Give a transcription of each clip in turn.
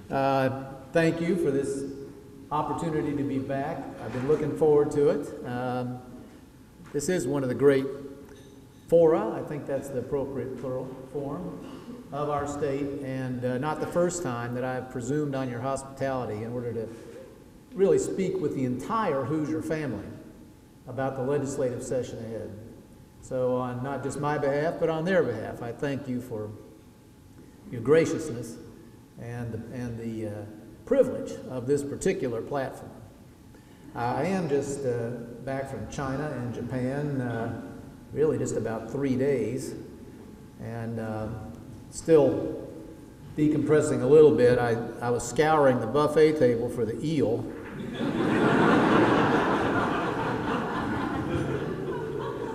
Thank you for this opportunity to be back. I've been looking forward to it. This is one of the great fora, I think that's the appropriate plural form, of our state, and not the first time that I've presumed on your hospitality in order to really speak with the entire Hoosier family about the legislative session ahead. So on not just my behalf, but on their behalf, I thank you for your graciousness and the privilege of this particular platform. I am just back from China and Japan, really just about 3 days, and still decompressing a little bit. I was scouring the buffet table for the eel.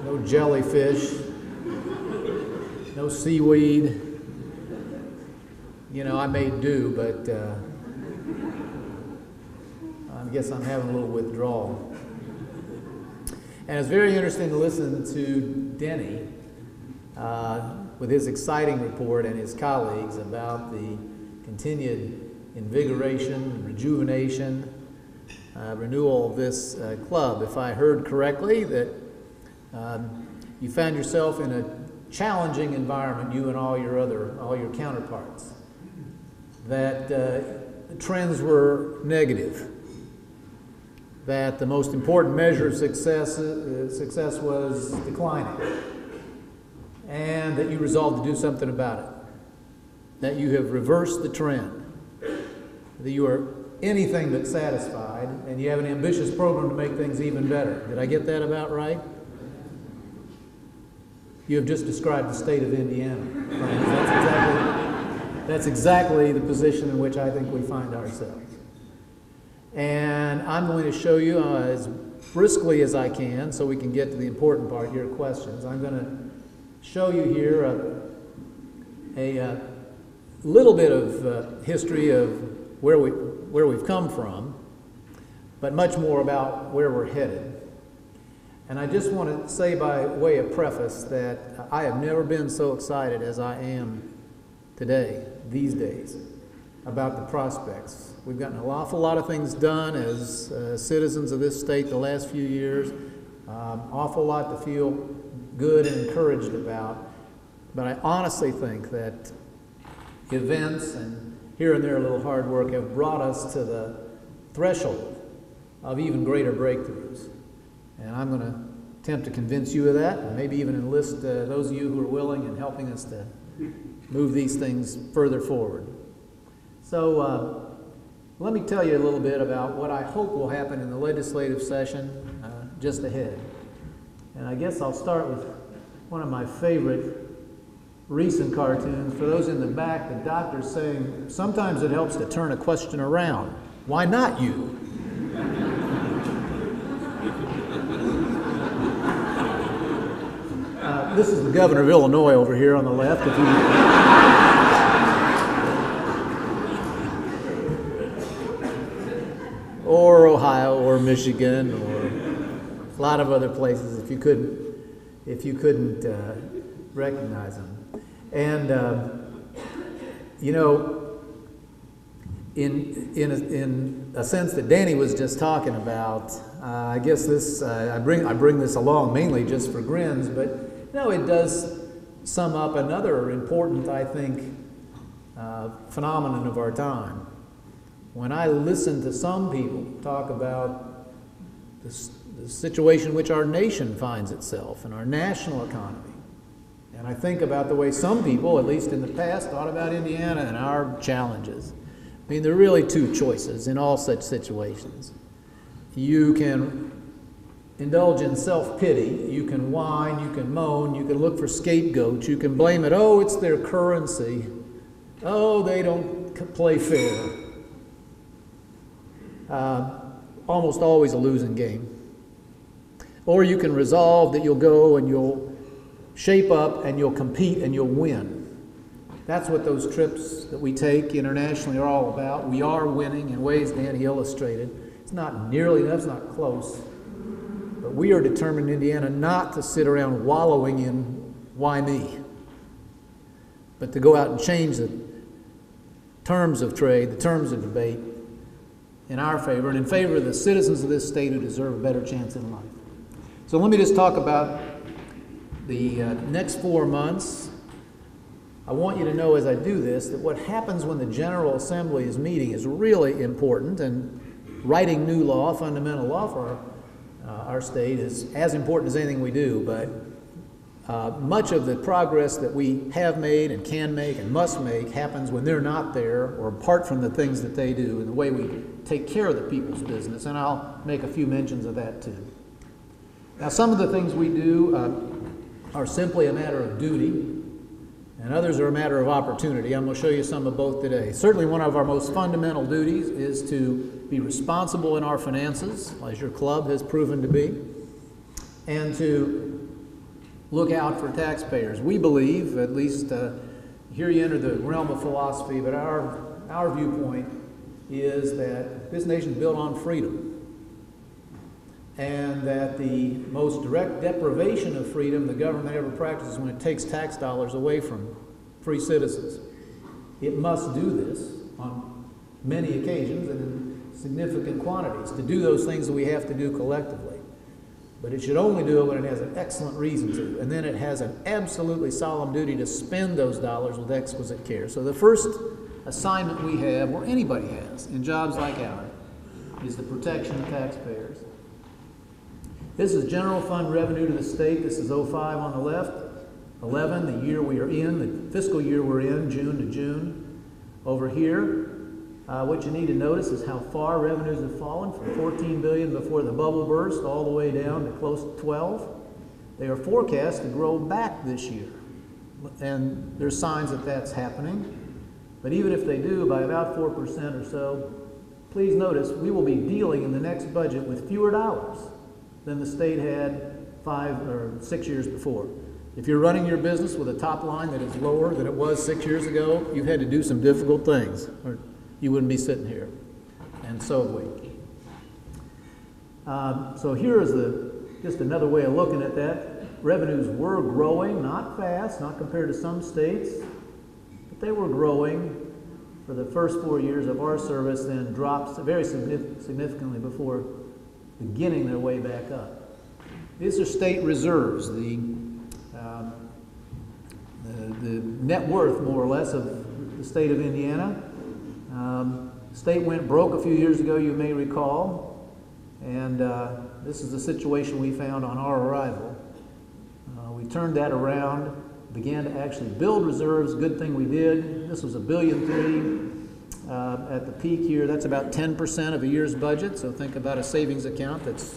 No jellyfish, no seaweed. You know, I may do, but I guess I'm having a little withdrawal. And it's very interesting to listen to Denny with his exciting report and his colleagues about the continued invigoration, rejuvenation, renewal of this club. If I heard correctly, that you found yourself in a challenging environment, you and all your counterparts, that trends were negative, that the most important measure of success was declining, and that you resolved to do something about it, that you have reversed the trend, that you are anything but satisfied, and you have an ambitious program to make things even better. Did I get that about right? You have just described the state of Indiana, friends. That's exactly the position in which I think we find ourselves. And I'm going to show you as briskly as I can, so we can get to the important part, your questions. I'm going to show you here a little bit of history of where we've come from, but much more about where we're headed. And I just want to say by way of preface that I have never been so excited as I am today, these days, about the prospects. We've gotten an awful lot of things done as citizens of this state the last few years, awful lot to feel good and encouraged about. But I honestly think that events and here and there a little hard work have brought us to the threshold of even greater breakthroughs. And I'm going to attempt to convince you of that, and maybe even enlist those of you who are willing in helping us to move these things further forward. So let me tell you a little bit about what I hope will happen in the legislative session just ahead. And I guess I'll start with one of my favorite recent cartoons. For those in the back, the doctor's saying, sometimes it helps to turn a question around. Why not you? This is the governor of Illinois over here on the left. Or Ohio, or Michigan, or a lot of other places if you couldn't recognize them. And you know, in a sense that Danny was just talking about, I guess this I bring this along mainly just for grins, but no, it does sum up another important, I think, phenomenon of our time. When I listen to some people talk about the situation in which our nation finds itself and our national economy, and I think about the way some people, at least in the past, thought about Indiana and our challenges. I mean, there are really two choices in all such situations. You can indulge in self-pity, you can whine, you can moan, you can look for scapegoats, you can blame it, oh, it's their currency, oh, they don't play fair. Almost always a losing game. Or you can resolve that you'll go and you'll shape up and you'll compete and you'll win. That's what those trips that we take internationally are all about. We are winning in ways Danny illustrated. It's not nearly, that's not close. But we are determined in Indiana not to sit around wallowing in why me, but to go out and change terms of trade, the terms of debate in our favor and in favor of the citizens of this state who deserve a better chance in life. So let me just talk about the next 4 months. I want you to know as I do this that what happens when the General Assembly is meeting is really important, and writing new law, fundamental law for our state is as important as anything we do, but much of the progress that we have made and can make and must make happens when they're not there or apart from the things that they do and the way we take care of the people's business, and I'll make a few mentions of that too. Now, some of the things we do are simply a matter of duty, and others are a matter of opportunity. I'm going to show you some of both today. Certainly one of our most fundamental duties is to be responsible in our finances, as your club has proven to be, and to look out for taxpayers. We believe, at least here you enter the realm of philosophy, but our viewpoint is that this nation is built on freedom, and that the most direct deprivation of freedom the government ever practices when it takes tax dollars away from free citizens. It must do this on many occasions and in significant quantities to do those things that we have to do collectively. But it should only do it when it has an excellent reason to, and then it has an absolutely solemn duty to spend those dollars with exquisite care. So the first assignment we have, or anybody has, in jobs like ours, is the protection of taxpayers. This is general fund revenue to the state. This is 05 on the left, 11, the year we are in, the fiscal year we're in, June to June. Over here, what you need to notice is how far revenues have fallen from 14 billion before the bubble burst all the way down to close to 12. They are forecast to grow back this year, and there's signs that that's happening. But even if they do by about 4% or so, please notice we will be dealing in the next budget with fewer dollars than the state had 5 or 6 years before. If you're running your business with a top line that is lower than it was 6 years ago, you've had to do some difficult things, or you wouldn't be sitting here. And so have we. So here is just another way of looking at that. Revenues were growing, not fast, not compared to some states, but they were growing for the first 4 years of our service, then dropped very significantly before beginning their way back up. These are state reserves, the net worth, more or less, of the state of Indiana. The state went broke a few years ago, you may recall, and this is the situation we found on our arrival. We turned that around, began to actually build reserves. Good thing we did. This was $1.3 billion at the peak here. That's about 10% of a year's budget. So think about a savings account that's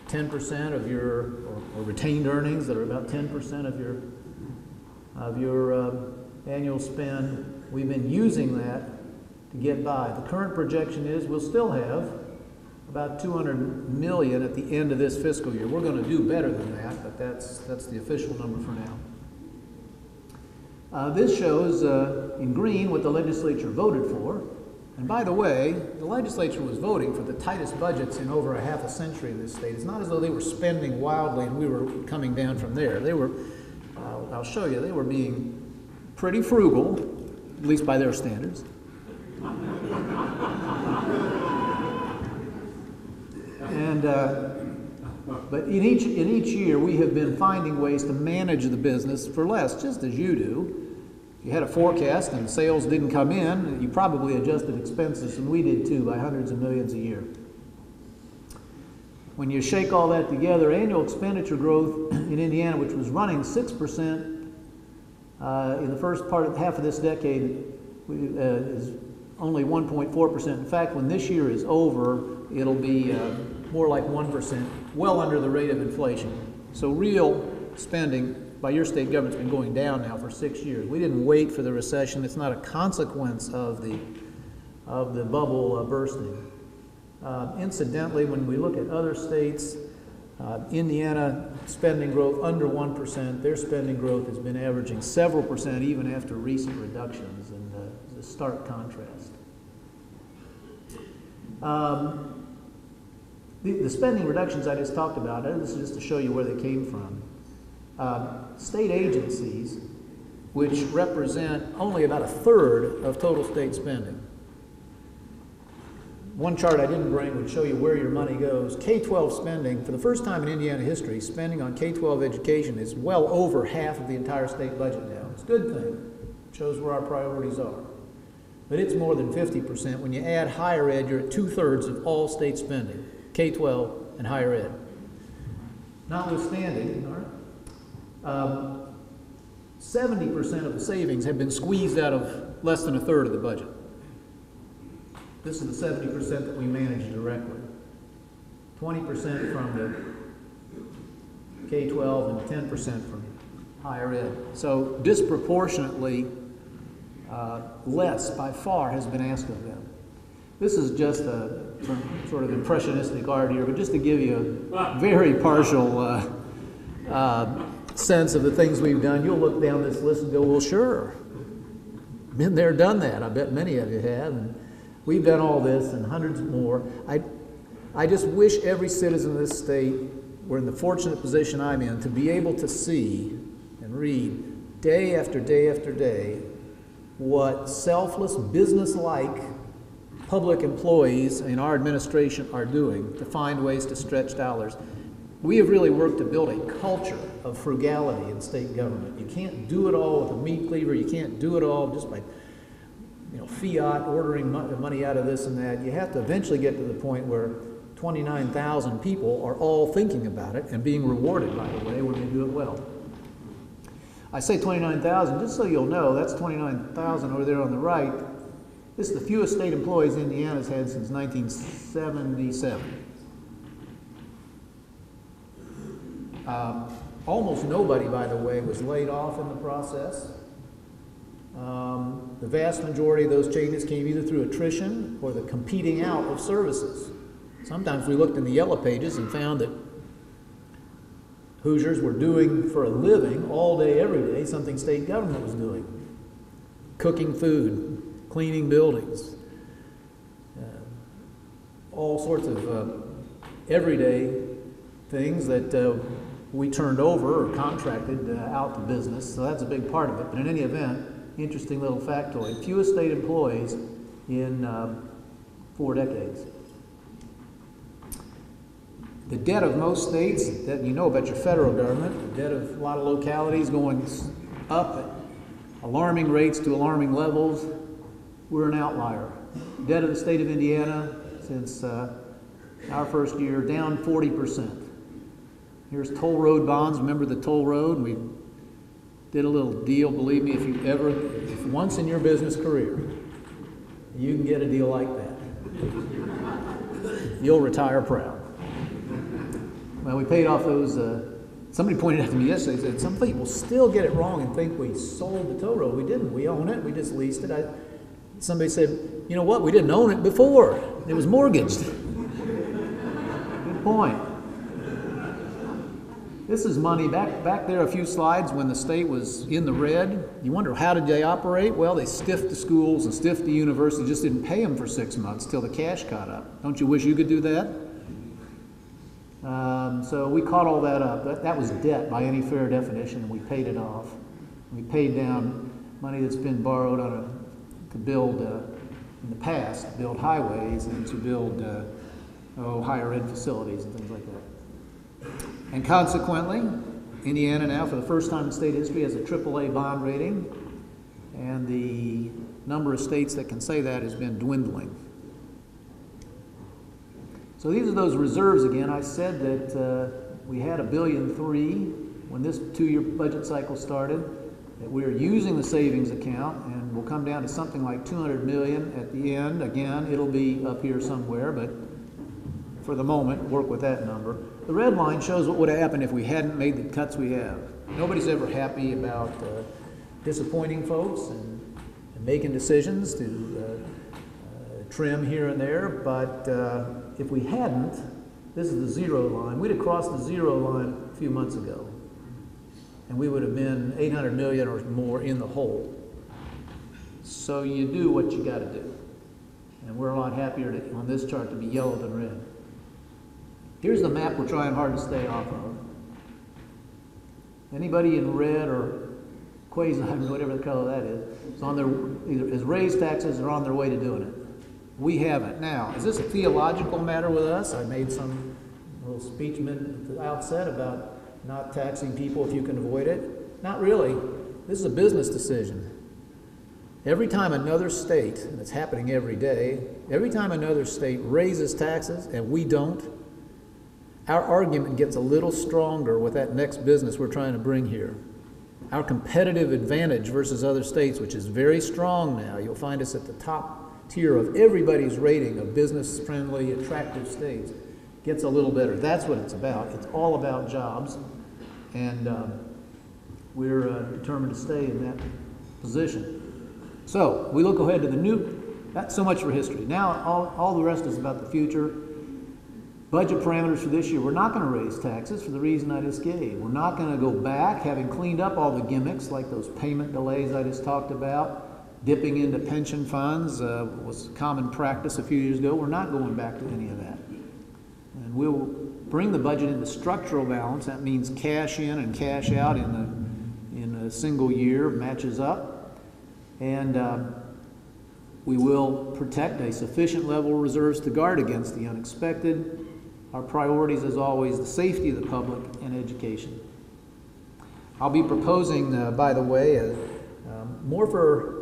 10% of your or retained earnings that are about 10% of your annual spend. We've been using that to get by. The current projection is we'll still have about $200 million at the end of this fiscal year. We're going to do better than that, but that's the official number for now. This shows in green what the legislature voted for. And by the way, the legislature was voting for the tightest budgets in over a half a century in this state. It's not as though they were spending wildly and we were coming down from there. They were, I'll show you, they were being pretty frugal, at least by their standards. And but in each year we have been finding ways to manage the business for less, just as you do. If you had a forecast and sales didn't come in, you probably adjusted expenses, and we did too, by hundreds of millions a year. When you shake all that together, annual expenditure growth in Indiana, which was running 6% in the first half of this decade, is only 1.4%. In fact, when this year is over, it'll be more like 1%, well under the rate of inflation. So real spending by your state government's been going down now for 6 years. We didn't wait for the recession. It's not a consequence of the bubble bursting. Incidentally, when we look at other states, Indiana spending growth under 1%, their spending growth has been averaging several percent even after recent reductions, and the stark contrast. The spending reductions I just talked about, this is just to show you where they came from. State agencies which represent only about 1/3 of total state spending. One chart I didn't bring would show you where your money goes. K-12 spending, for the first time in Indiana history, spending on K-12 education is well over half of the entire state budget now. It's a good thing. It shows where our priorities are. But it's more than 50%. When you add higher ed, you're at 2/3 of all state spending, K-12 and higher ed. Notwithstanding, 70% of the savings have been squeezed out of less than 1/3 of the budget. This is the 70% that we manage directly. 20% from the K-12 and 10% from higher ed. So disproportionately less by far has been asked of them. This is just a sort of impressionistic art here, but just to give you a very partial sense of the things we've done. You'll look down this list and go, well, sure. Been there, done that. I bet many of you have. And we've done all this and hundreds more. I just wish every citizen of this state were in the fortunate position I'm in to be able to see and read day after day after day what selfless, business-like public employees in our administration are doing to find ways to stretch dollars. We have really worked to build a culture of frugality in state government. You can't do it all with a meat cleaver. You can't do it all just by fiat ordering money out of this and that. You have to eventually get to the point where 29,000 people are all thinking about it and being rewarded, by the way, when they do it well. I say 29,000 just so you'll know, that's 29,000 over there on the right. This is the fewest state employees Indiana's had since 1977. Almost nobody, by the way, was laid off in the process. The vast majority of those changes came either through attrition or the competing out of services. Sometimes we looked in the yellow pages and found that Hoosiers were doing for a living all day, every day, something state government was doing. Cooking food, cleaning buildings, all sorts of everyday things that we turned over or contracted out to business, so that's a big part of it. But in any event, interesting little factoid, fewest state employees in 4 decades. The debt of most states, that you know about your federal government, the debt of a lot of localities going up at alarming rates to alarming levels. We're an outlier. Debt of the state of Indiana since our first year, down 40%. Here's toll road bonds. Remember the toll road? We did a little deal. Believe me, if once in your business career you can get a deal like that, you'll retire proud. Well, we paid off those. Somebody pointed out to me yesterday, they said, some people still get it wrong and think we sold the toll road. We didn't. We own it. We just leased it. Somebody said, you know what? We didn't own it before. It was mortgaged. Good point. This is money back there a few slides when the state was in the red. You wonder, how did they operate? Well, they stiffed the schools and stiffed the university, just didn't pay them for 6 months till the cash caught up. Don't you wish you could do that? So we caught all that up. That was debt by any fair definition, and we paid it off. We paid down money that's been borrowed to build, in the past, to build highways and to build higher ed facilities and things like that. And consequently, Indiana now, for the first time in state history, has a AAA bond rating, and the number of states that can say that has been dwindling. So these are those reserves again. I said that we had $1.3 billion when this 2-year budget cycle started, that we're using the savings account, and we'll come down to something like $200 million at the end. Again, it'll be up here somewhere, but for the moment, work with that number. The red line shows what would have happened if we hadn't made the cuts we have. Nobody's ever happy about disappointing folks and making decisions to trim here and there, but if we hadn't, this is the zero line. We'd have crossed the zero line a few months ago, and we would have been $800 million or more in the hole. So you do what you got to do, and we're a lot happier on this chart to be yellow than red. Here's the map we're trying hard to stay off of. Anybody in red or quasi, whatever the color that is on their, either has raised taxes or on their way to doing it. We haven't. Now, is this a theological matter with us? I made some little speech at the outset about not taxing people if you can avoid it. Not really. This is a business decision. Every time another state, and it's happening every day, every time another state raises taxes and we don't, our argument gets a little stronger with that next business we're trying to bring here. Our competitive advantage versus other states, which is very strong now, you'll find us at the top tier of everybody's rating of business-friendly, attractive states, gets a little better. That's what it's about. It's all about jobs, and we're determined to stay in that position. So we look ahead to the new, that's so much for history. Now all the rest is about the future. Budget parameters for this year, we're not going to raise taxes for the reason I just gave. We're not going to go back, having cleaned up all the gimmicks like those payment delays I just talked about. Dipping into pension funds was common practice a few years ago. We're not going back to any of that. And we'll bring the budget into structural balance. That means cash in and cash out in a single year matches up. And we will protect a sufficient level of reserves to guard against the unexpected. Our priorities, as always, the safety of the public and education. I'll be proposing, by the way, more for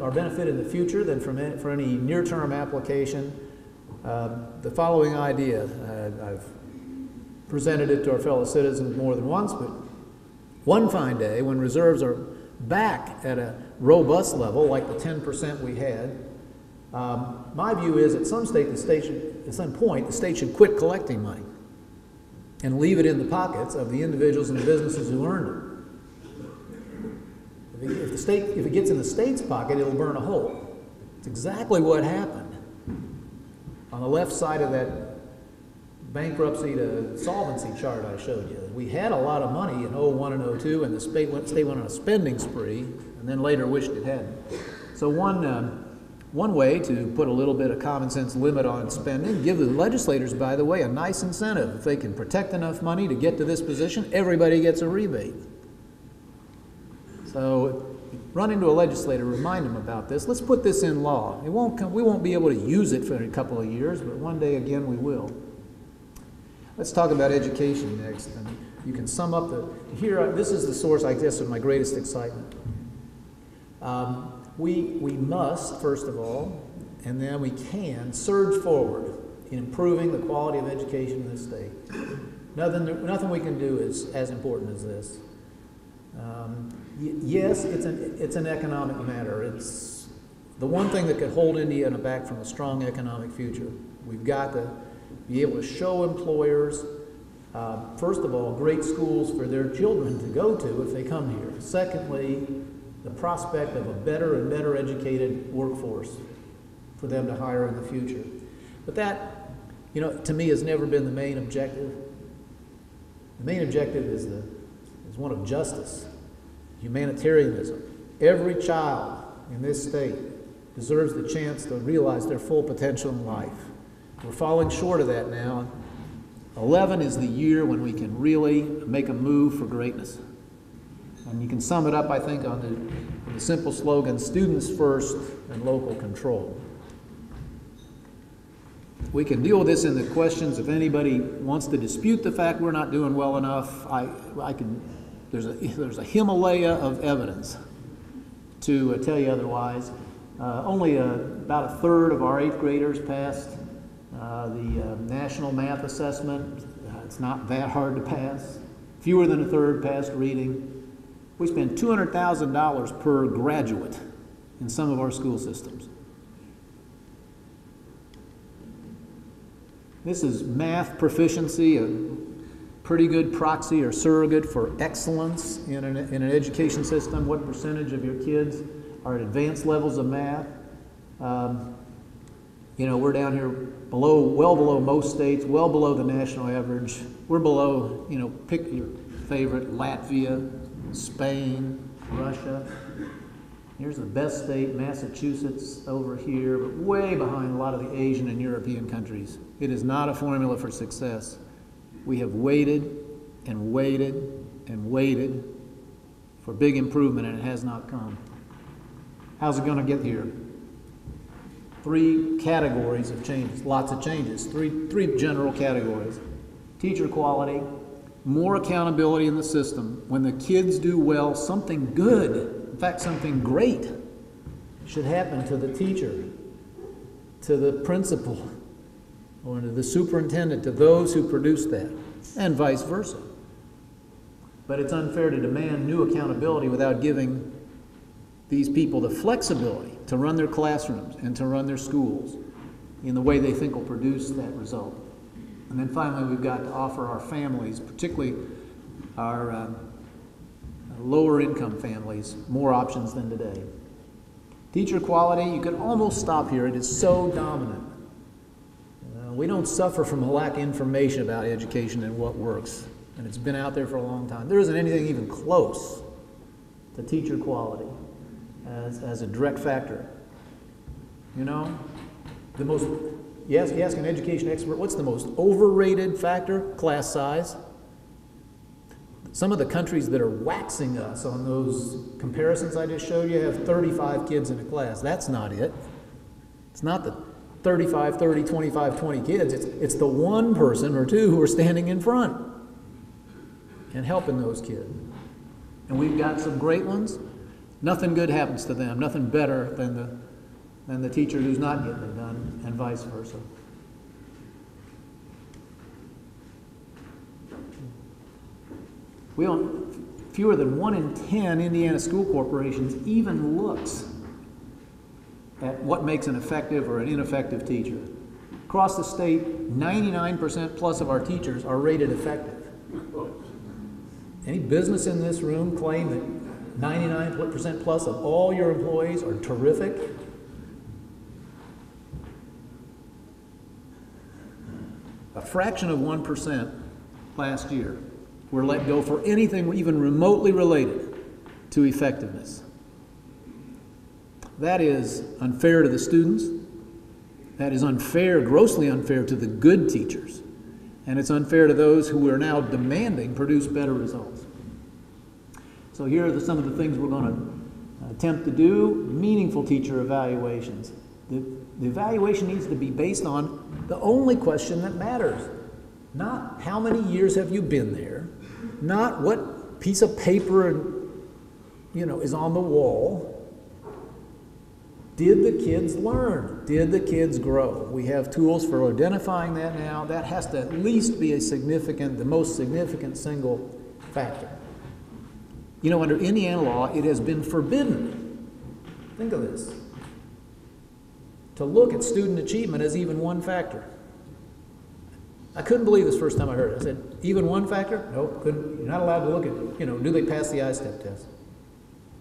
our benefit in the future than for any near-term application. The following idea, I've presented it to our fellow citizens more than once, but one fine day when reserves are back at a robust level, like the 10% we had, my view is at some point the state should quit collecting money and leave it in the pockets of the individuals and the businesses who earned it. If it gets in the state's pocket, it'll burn a hole. It's exactly what happened on the left side of that bankruptcy to solvency chart I showed you. We had a lot of money in 01 and 02, and the state went on a spending spree, and then later wished it hadn't. So one way to put a little bit of common sense limit on spending, give the legislators, by the way, a nice incentive. If they can protect enough money to get to this position, everybody gets a rebate. So run into a legislator, remind them about this. Let's put this in law. We won't be able to use it for a couple of years, but one day again we will. Let's talk about education next. And you can sum up this is the source, I guess, of my greatest excitement. We must, first of all, and then we can, surge forward in improving the quality of education in this state. Nothing we can do is as important as this. Yes, it's an economic matter. It's the one thing that could hold Indiana back from a strong economic future. We've got to be able to show employers, first of all, great schools for their children to go to if they come here. Secondly, the prospect of a better and better educated workforce for them to hire in the future. But that, to me has never been the main objective. The main objective is one of justice, humanitarianism. Every child in this state deserves the chance to realize their full potential in life. We're falling short of that now. 11 is the year when we can really make a move for greatness. And you can sum it up, I think, on the simple slogan, students first and local control. We can deal with this in the questions. If anybody wants to dispute the fact we're not doing well enough, there's a Himalaya of evidence to tell you otherwise. Only about a third of our 8th graders passed the national math assessment. It's not that hard to pass. Fewer than a third passed reading. We spend $200,000 per graduate in some of our school systems. This is math proficiency, a pretty good proxy or surrogate for excellence in an education system. What percentage of your kids are at advanced levels of math? We're down here well below most states, well below the national average. We're below, pick your favorite, Latvia, Spain, Russia. Here's the best state, Massachusetts over here, but way behind a lot of the Asian and European countries. It is not a formula for success. We have waited and waited and waited for big improvement, and it has not come. How's it going to get here? 3 categories of changes, lots of changes, three general categories. Teacher quality, more accountability in the system. When the kids do well, something good, in fact, something great should happen to the teacher, to the principal, or to the superintendent, to those who produce that, and vice versa. But it's unfair to demand new accountability without giving these people the flexibility to run their classrooms and to run their schools in the way they think will produce that result. And then finally, we've got to offer our families, particularly our lower income families, more options than today. Teacher quality, you could almost stop here. It is so dominant. We don't suffer from a lack of information about education and what works. And it's been out there for a long time. There isn't anything even close to teacher quality as a direct factor. You know, you ask an education expert, what's the most overrated factor? Class size. Some of the countries that are waxing us on those comparisons I just showed you have 35 kids in a class. That's not it. It's not the 35, 30, 25, 20 kids. It's the one person or two who are standing in front and helping those kids. And we've got some great ones. Nothing good happens to them, nothing better than the teacher who's not getting it done, and vice versa. Fewer than 1 in 10 Indiana school corporations even looks at what makes an effective or an ineffective teacher. Across the state, 99% plus of our teachers are rated effective. Any business in this room claim that 99% plus of all your employees are terrific? A fraction of 1% last year were let go for anything even remotely related to effectiveness. That is unfair to the students. That is unfair, grossly unfair to the good teachers. And it's unfair to those who are now demanding produce better results. So here are some of the things we're going to attempt to do. Meaningful teacher evaluations. The evaluation needs to be based on the only question that matters. Not how many years have you been there, not what piece of paper is on the wall. Did the kids learn? Did the kids grow? We have tools for identifying that now. That has to at least be the most significant single factor. You know, under Indiana law, it has been forbidden, think of this, to look at student achievement as even one factor. I couldn't believe this first time I heard it. I said, even one factor? Nope, couldn't. You're not allowed to look at, do they pass the I-STEP test?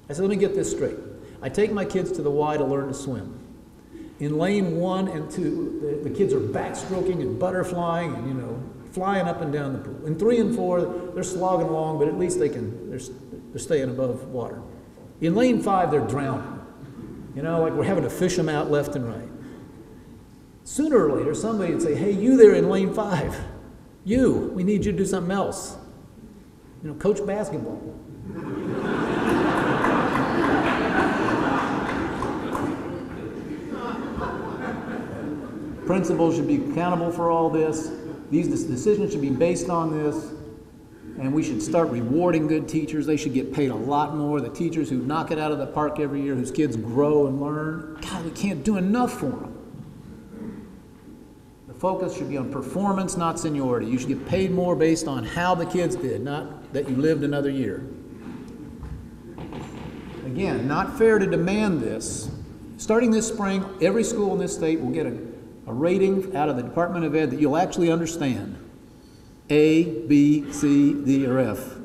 I said, let me get this straight. I take my kids to the Y to learn to swim. In lane 1 and 2, the kids are backstroking and butterflying and, flying up and down the pool. In 3 and 4, they're slogging along, but at least they're staying above water. In lane 5, they're drowning. Like we're having to fish them out left and right. Sooner or later, somebody would say, hey, you there in lane 5, we need you to do something else. Coach basketball. Principals should be accountable for all this. These decisions should be based on this. And we should start rewarding good teachers. They should get paid a lot more. The teachers who knock it out of the park every year, whose kids grow and learn, God, we can't do enough for them. The focus should be on performance, not seniority. You should get paid more based on how the kids did, not that you lived another year. Again, not fair to demand this. Starting this spring, every school in this state will get a rating out of the Department of Ed that you'll actually understand. A, B, C, D, or F.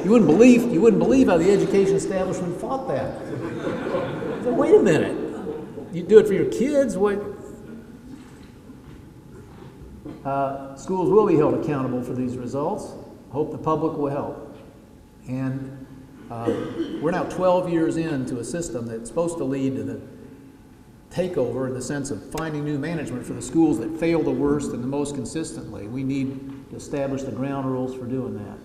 You wouldn't believe how the education establishment fought that. So wait a minute. You do it for your kids? What? Schools will be held accountable for these results. Hope the public will help. And we're now 12 years into a system that's supposed to lead to the takeover in the sense of finding new management for the schools that fail the worst and the most consistently. We need to establish the ground rules for doing that.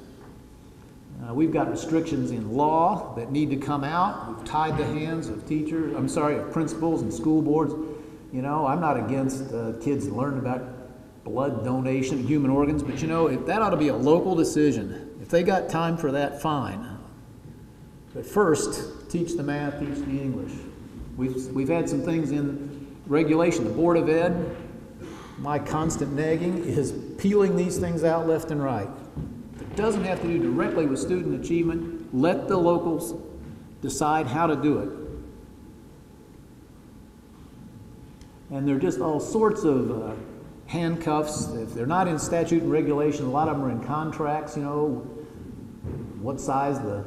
We've got restrictions in law that need to come out. We've tied the hands of teachers, of principals and school boards. You know, I'm not against kids learning about blood donation, human organs, but you know, that ought to be a local decision. If they got time for that, fine. But first, teach the math, teach the English. We've had some things in regulation. The Board of Ed, my constant nagging is peeling these things out left and right. It doesn't have to do directly with student achievement. Let the locals decide how to do it. And there are just all sorts of handcuffs. If they're not in statute and regulation, a lot of them are in contracts, you know, what size and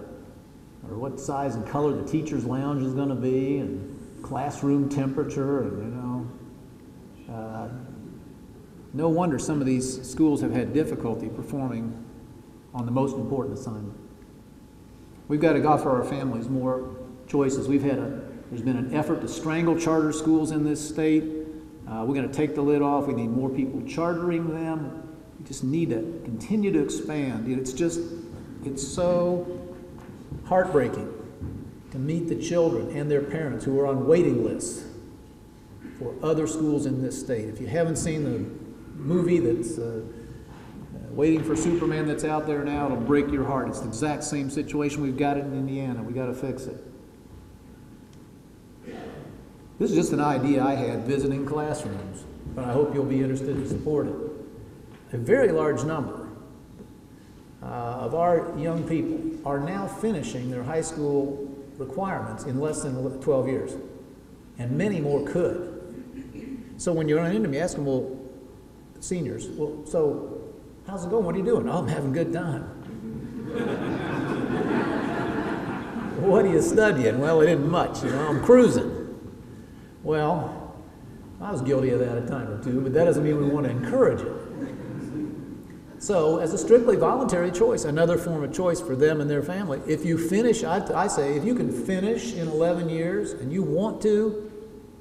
color the teacher's lounge is going to be, and classroom temperature, and you know. No wonder some of these schools have had difficulty performing on the most important assignment. We've got to offer our families more choices. There's been an effort to strangle charter schools in this state. We're going to take the lid off. We need more people chartering them. We just need to continue to expand. It's so heartbreaking to meet the children and their parents who are on waiting lists for other schools in this state. If you haven't seen the movie that's Waiting for Superman that's out there now, it'll break your heart. It's the exact same situation we've got it in Indiana. We've got to fix it. This is just an idea I had visiting classrooms, but I hope you'll be interested to support it. A very large number of our young people are now finishing their high school requirements in less than 12 years, and many more could. So when you run into them, you ask them, well, seniors, well, so how's it going? What are you doing? Oh, I'm having a good time. What are you studying? Well, it isn't much, you know, I'm cruising. Well, I was guilty of that a time or two, but that doesn't mean we want to encourage it. So, as a strictly voluntary choice, another form of choice for them and their family, if you finish, I say, if you can finish in 11 years and you want to,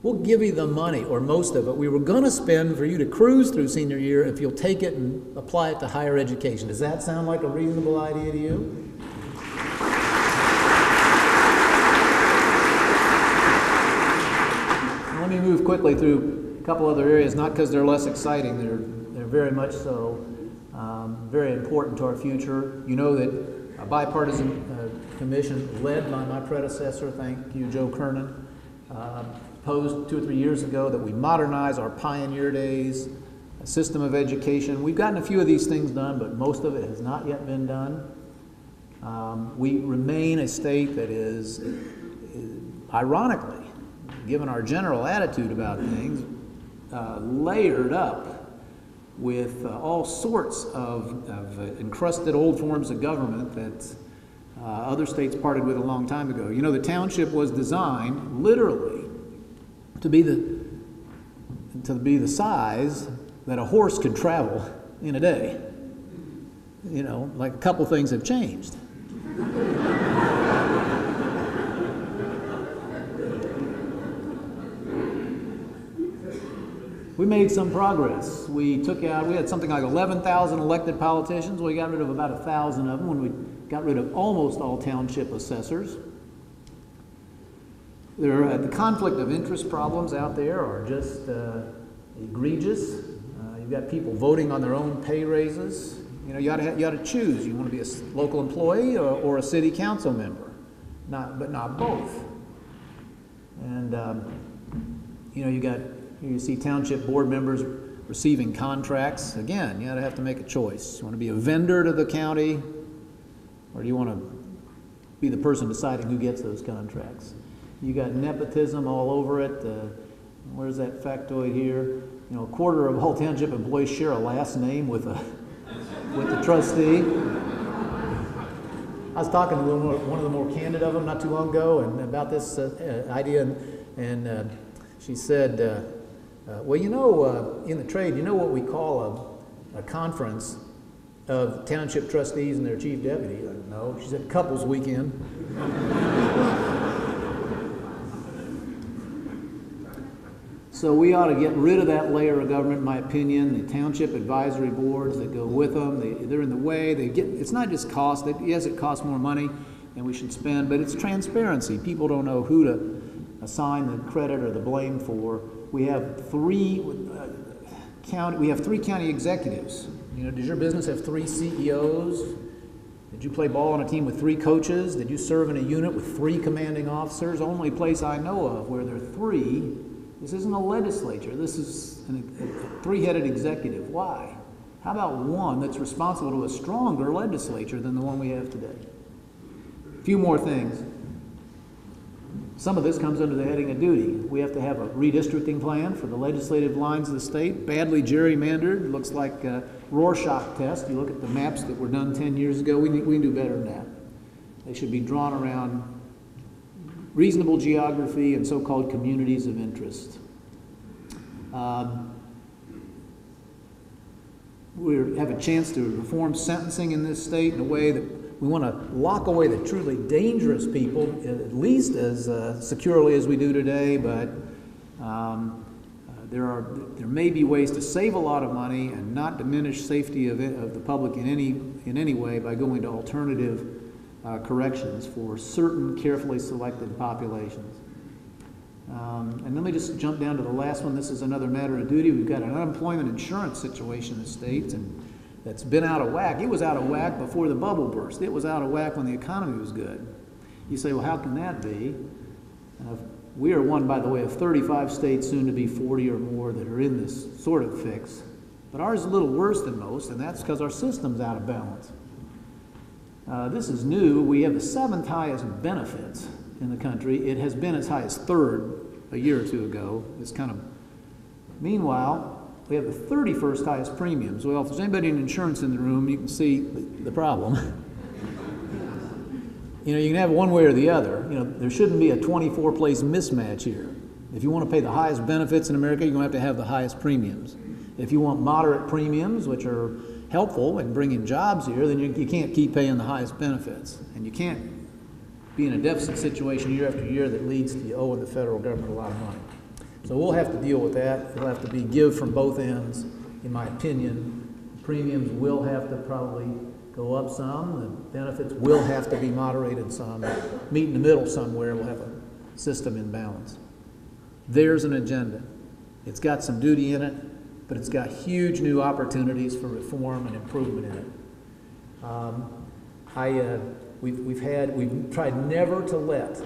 we'll give you the money, or most of it, we were going to spend for you to cruise through senior year if you'll take it and apply it to higher education. Does that sound like a reasonable idea to you? Let me move quickly through a couple other areas, not because they're less exciting, they're very much so very important to our future. You know that a bipartisan commission led by my predecessor, thank you, Joe Kernan, proposed 2 or 3 years ago that we modernize our pioneer days system of education. We've gotten a few of these things done, but most of it has not yet been done. We remain a state that is, ironically, given our general attitude about things, layered up with all sorts of encrusted old forms of government that other states parted with a long time ago. You know, the township was designed literally to be the size that a horse could travel in a day. You know, like a couple things have changed. We made some progress. We had something like 11,000 elected politicians. We got rid of about 1,000 of them when we got rid of almost all township assessors. The conflict of interest problems out there are just egregious. You've got people voting on their own pay raises. You know, you ought to choose. You want to be a local employee or a city council member, but not both. And you know, you see township board members receiving contracts. Again, you ought to have to make a choice. You want to be a vendor to the county, or do you want to be the person deciding who gets those contracts? You got nepotism all over it. Where's that factoid here? You know, 1/4 of all township employees share a last name with the trustee. I was talking to one of the more candid of them not too long ago, and about this idea, and she said, well, you know, in the trade, you know what we call a conference of township trustees and their chief deputy? I don't know. She said, couples weekend. So we ought to get rid of that layer of government, in my opinion. The township advisory boards that go with them, they're in the way. It's not just cost. Yes, it costs more money than we should spend, but it's transparency. People don't know who to assign the credit or the blame for. We have three county executives. You know, does your business have 3 CEOs? Did you play ball on a team with 3 coaches? Did you serve in a unit with 3 commanding officers? Only place I know of where there are 3. This isn't a legislature. This is a 3-headed executive. Why? How about one that's responsible to a stronger legislature than the one we have today? A few more things. Some of this comes under the heading of duty. We have to have a redistricting plan for the legislative lines of the state, badly gerrymandered. Looks like a Rorschach test. You look at the maps that were done 10 years ago. We can do better than that. They should be drawn around reasonable geography and so-called communities of interest. We have a chance to reform sentencing in this state in a way that we want to lock away the truly dangerous people, at least as securely as we do today, but there may be ways to save a lot of money and not diminish safety of the public in any way by going to alternative corrections for certain carefully selected populations. And let me just jump down to the last one. This is another matter of duty. We've got an unemployment insurance situation in the states, and that's been out of whack. It was out of whack before the bubble burst. It was out of whack when the economy was good. You say, well, how can that be? We are one, by the way, of 35 states, soon to be 40 or more, that are in this sort of fix. But ours is a little worse than most, and that's because our system's out of balance. This is new. We have the 7th highest benefits in the country. It has been as high as 3rd a year or 2 ago. Meanwhile, we have the 31st highest premiums. Well, if there's anybody in insurance in the room, you can see the problem. You know, you can have one way or the other. You know, there shouldn't be a 24-place mismatch here. If you want to pay the highest benefits in America, you're going to have the highest premiums. If you want moderate premiums, which are helpful in bringing jobs here, then you can't keep paying the highest benefits. And you can't be in a deficit situation year after year that leads to you owing the federal government a lot of money. So we'll have to deal with that. It'll have to be give from both ends, in my opinion. Premiums will have to probably go up some. The benefits will have to be moderated some. Meet in the middle somewhere. We'll have a system in balance. There's an agenda. It's got some duty in it, but it's got huge new opportunities for reform and improvement in it. We've tried never to let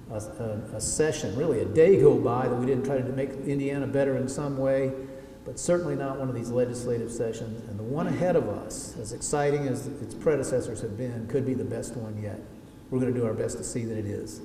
a session, really a day go by that we didn't try to make Indiana better in some way, but certainly not one of these legislative sessions. And the one ahead of us, as exciting as its predecessors have been, could be the best one yet. We're going to do our best to see that it is.